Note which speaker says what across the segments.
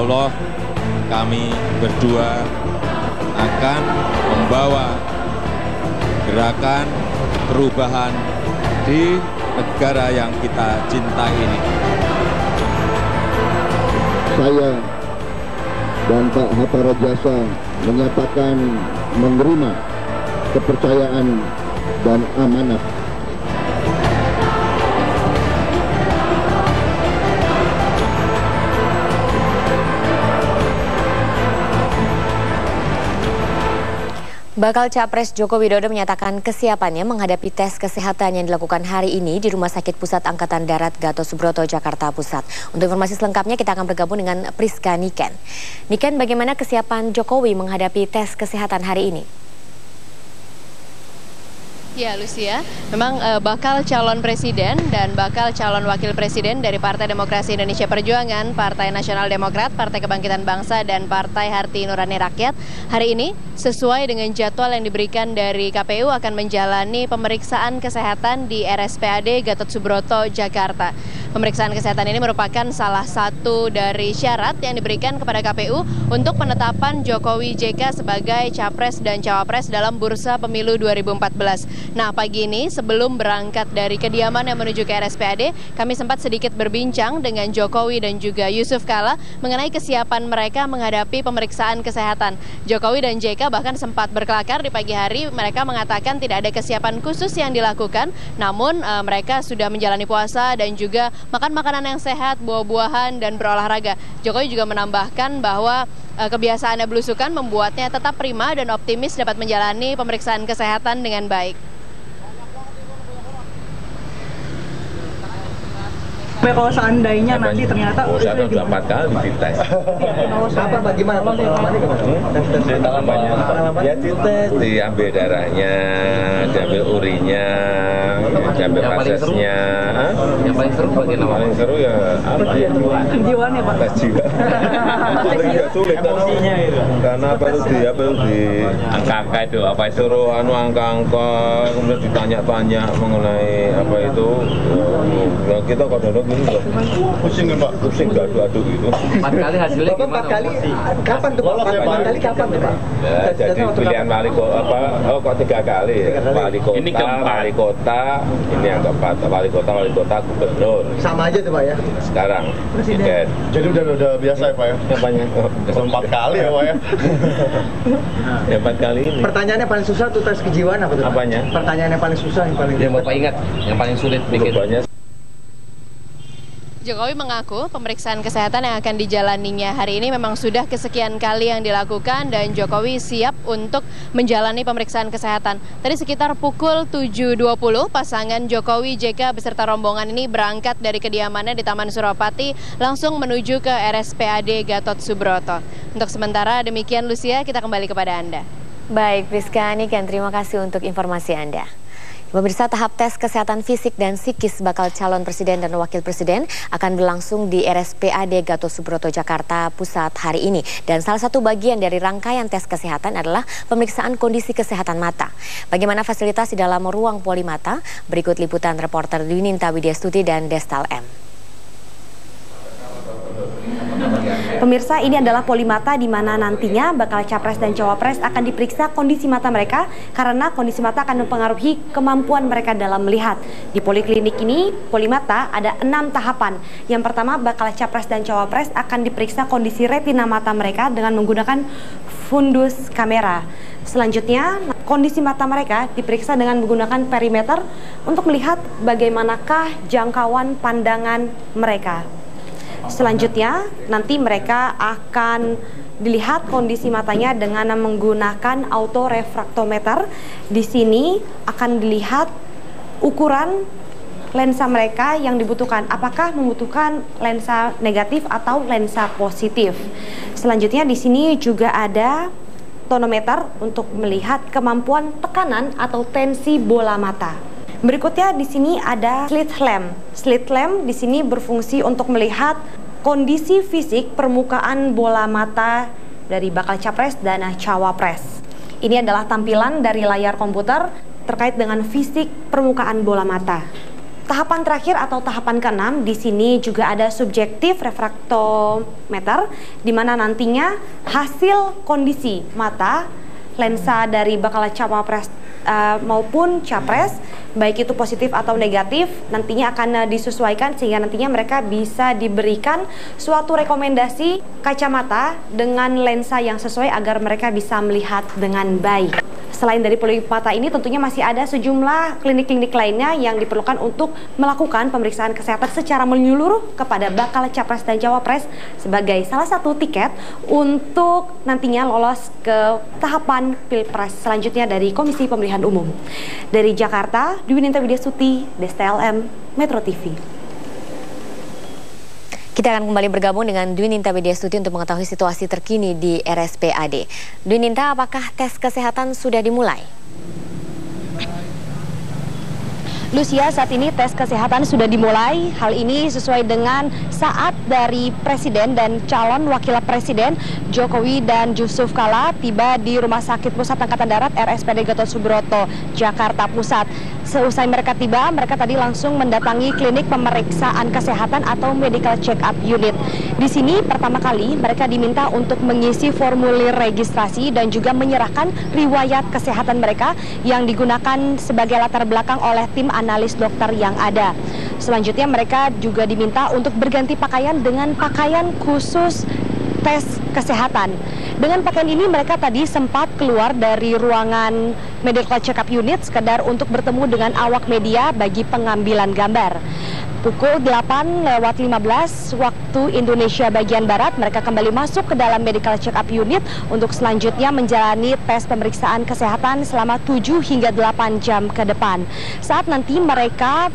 Speaker 1: Allah kami berdua akan membawa gerakan perubahan di negara yang kita cintai ini.
Speaker 2: Saya dan Pak Hatta Rajasa menyatakan menerima kepercayaan dan amanat.
Speaker 3: Bakal Capres Joko Widodo menyatakan kesiapannya menghadapi tes kesehatan yang dilakukan hari ini di Rumah Sakit Pusat Angkatan Darat Gatot Subroto, Jakarta Pusat. Untuk informasi selengkapnya kita akan bergabung dengan Priska Niken. Niken, bagaimana kesiapan Jokowi menghadapi tes kesehatan hari ini?
Speaker 4: Ya, Lucia, memang bakal calon presiden dan bakal calon wakil presiden dari Partai Demokrasi Indonesia Perjuangan, Partai Nasional Demokrat, Partai Kebangkitan Bangsa, dan Partai Harti Nurani Rakyat hari ini sesuai dengan jadwal yang diberikan dari KPU akan menjalani pemeriksaan kesehatan di RSPAD Gatot Subroto, Jakarta. Pemeriksaan kesehatan ini merupakan salah satu dari syarat yang diberikan kepada KPU untuk penetapan Jokowi JK sebagai Capres dan Cawapres dalam Bursa Pemilu 2014. Nah, pagi ini sebelum berangkat dari kediaman yang menuju ke RSPAD, kami sempat sedikit berbincang dengan Jokowi dan juga Yusuf Kala mengenai kesiapan mereka menghadapi pemeriksaan kesehatan. Jokowi dan JK bahkan sempat berkelakar di pagi hari, mereka mengatakan tidak ada kesiapan khusus yang dilakukan, namun mereka sudah menjalani puasa dan juga makan makanan yang sehat, buah-buahan, dan berolahraga. Jokowi juga menambahkan bahwa kebiasaannya belusukan membuatnya tetap prima dan optimis dapat menjalani pemeriksaan kesehatan dengan baik.
Speaker 5: Kalau seandainya nanti ternyata
Speaker 1: saya sudah 4 kali dites.
Speaker 5: Apa bagaimana pengalamannya
Speaker 1: Ya dites, diambil darahnya, diambil urinya, diambil fasesnya.
Speaker 6: Yang paling seru bagian apa?
Speaker 1: Paling seru ya apa ya?
Speaker 5: Kejiwaannya, Pak.
Speaker 1: Tes jiwa. Tidak sulit karena apa itu di angka-angka itu apa suruh angka-angka kemudian ditanya-tanya mengenai apa itu. Ya kita kadang-kadang pusing kan Pak, pusing gaduh-gaduh gitu.
Speaker 6: 4 kali hasilnya
Speaker 5: Bapak
Speaker 6: gimana?
Speaker 5: 4 kali, kapan tuh Pak? 4 kali kapan tuh Pak?
Speaker 1: Ya, jadi pilihan wali kota apa? Oh kok 3 kali ya? Wali kota, ini wali kota, ini yang keempat, wali kota, gubernur.
Speaker 5: Sama aja tuh Pak ya?
Speaker 1: Sekarang presiden.
Speaker 7: Jadi udah biasa ya Pak ya?
Speaker 1: Apanya?
Speaker 7: 4 kali ya Pak ya?
Speaker 1: Ya 4 kali ini.
Speaker 5: Pertanyaannya paling susah tuh tes kejiwaan apa tuh Pak?
Speaker 1: Apanya?
Speaker 5: Pertanyaannya paling susah yang paling.
Speaker 6: Yang Bapak ingat, yang paling sulit bikin.
Speaker 4: Jokowi mengaku pemeriksaan kesehatan yang akan dijalaninya hari ini memang sudah kesekian kali yang dilakukan dan Jokowi siap untuk menjalani pemeriksaan kesehatan. Tadi sekitar pukul 7.20 pasangan Jokowi JK beserta rombongan ini berangkat dari kediamannya di Taman Suropati langsung menuju ke RSPAD Gatot Subroto. Untuk sementara demikian Lucia, kita kembali kepada Anda.
Speaker 3: Baik, Priska Niken, terima kasih untuk informasi Anda. Pemirsa, tahap tes kesehatan fisik dan psikis bakal calon presiden dan wakil presiden akan berlangsung di RSPAD Gatot Subroto, Jakarta Pusat hari ini. Dan salah satu bagian dari rangkaian tes kesehatan adalah pemeriksaan kondisi kesehatan mata. Bagaimana fasilitas di dalam ruang polimata? Berikut liputan reporter Dwininta Widyastuti dan Destal M.
Speaker 8: Pemirsa, ini adalah polimata di mana nantinya bakal capres dan cawapres akan diperiksa kondisi mata mereka karena kondisi mata akan mempengaruhi kemampuan mereka dalam melihat. Di poliklinik ini, polimata ada 6 tahapan. Yang pertama, bakal capres dan cawapres akan diperiksa kondisi retina mata mereka dengan menggunakan fundus kamera. Selanjutnya, kondisi mata mereka diperiksa dengan menggunakan perimeter untuk melihat bagaimanakah jangkauan pandangan mereka. Selanjutnya, nanti mereka akan dilihat kondisi matanya dengan menggunakan autorefraktometer. Di sini akan dilihat ukuran lensa mereka yang dibutuhkan. Apakah membutuhkan lensa negatif atau lensa positif. Selanjutnya di sini juga ada tonometer untuk melihat kemampuan tekanan atau tensi bola mata. Berikutnya di sini ada slit lamp. Slit lamp di sini berfungsi untuk melihat kondisi fisik permukaan bola mata dari bakal capres dan cawapres. Ini adalah tampilan dari layar komputer terkait dengan fisik permukaan bola mata. Tahapan terakhir atau tahapan ke-6 di sini juga ada subjektif refraktometer, di mana nantinya hasil kondisi mata, lensa dari bakal cawapres maupun capres, baik itu positif atau negatif, nantinya akan disesuaikan sehingga nantinya mereka bisa diberikan suatu rekomendasi kacamata dengan lensa yang sesuai agar mereka bisa melihat dengan baik. Selain dari polimata ini, tentunya masih ada sejumlah klinik-klinik lainnya yang diperlukan untuk melakukan pemeriksaan kesehatan secara menyeluruh kepada bakal capres dan cawapres sebagai salah satu tiket untuk nantinya lolos ke tahapan Pilpres selanjutnya dari Komisi Pemilihan Umum. Dari Jakarta, Dwi Ninta Widyasuti, DSTLM, Metro TV.
Speaker 3: Kita akan kembali bergabung dengan Dwi Ninta Widyasuti untuk mengetahui situasi terkini di RSPAD. Dwi Ninta, apakah tes kesehatan sudah dimulai?
Speaker 8: Lucia, saat ini tes kesehatan sudah dimulai. Hal ini sesuai dengan saat dari Presiden dan calon Wakil Presiden Jokowi dan Yusuf Kala tiba di Rumah Sakit Pusat Angkatan Darat RSPAD Gatot Subroto, Jakarta Pusat. Seusai mereka tiba, mereka tadi langsung mendatangi klinik pemeriksaan kesehatan atau medical check-up unit. Di sini pertama kali mereka diminta untuk mengisi formulir registrasi dan juga menyerahkan riwayat kesehatan mereka yang digunakan sebagai latar belakang oleh tim analis dokter yang ada. Selanjutnya mereka juga diminta untuk berganti pakaian dengan pakaian khusus tes kesehatan. Dengan pakaian ini mereka tadi sempat keluar dari ruangan medical check-up unit sekedar untuk bertemu dengan awak media bagi pengambilan gambar. Pukul 8:15 waktu Indonesia bagian Barat, mereka kembali masuk ke dalam medical check-up unit untuk selanjutnya menjalani tes pemeriksaan kesehatan selama 7 hingga 8 jam ke depan. Saat nanti mereka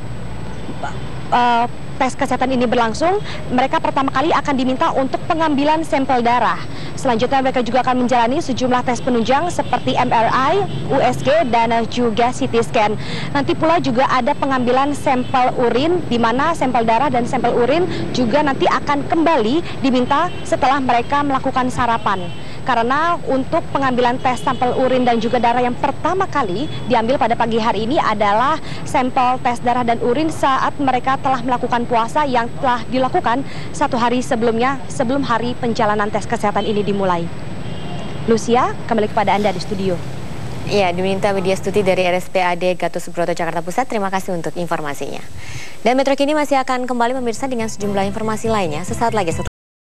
Speaker 8: tes kesehatan ini berlangsung, mereka pertama kali akan diminta untuk pengambilan sampel darah. Selanjutnya mereka juga akan menjalani sejumlah tes penunjang seperti MRI, USG, dan juga CT scan. Nanti pula juga ada pengambilan sampel urin, di mana sampel darah dan sampel urin juga nanti akan kembali diminta setelah mereka melakukan sarapan. Karena untuk pengambilan tes sampel urin dan juga darah yang pertama kali diambil pada pagi hari ini adalah sampel tes darah dan urin saat mereka telah melakukan puasa yang telah dilakukan 1 hari sebelumnya, sebelum hari penjalanan tes kesehatan ini dimulai. Lucia, kembali kepada Anda di studio.
Speaker 3: Ya, Dwi Ninta Widyasuti dari RSPAD Gatot Subroto, Jakarta Pusat. Terima kasih untuk informasinya. Dan Metro Kini masih akan kembali pemirsa dengan sejumlah informasi lainnya sesaat lagi setelah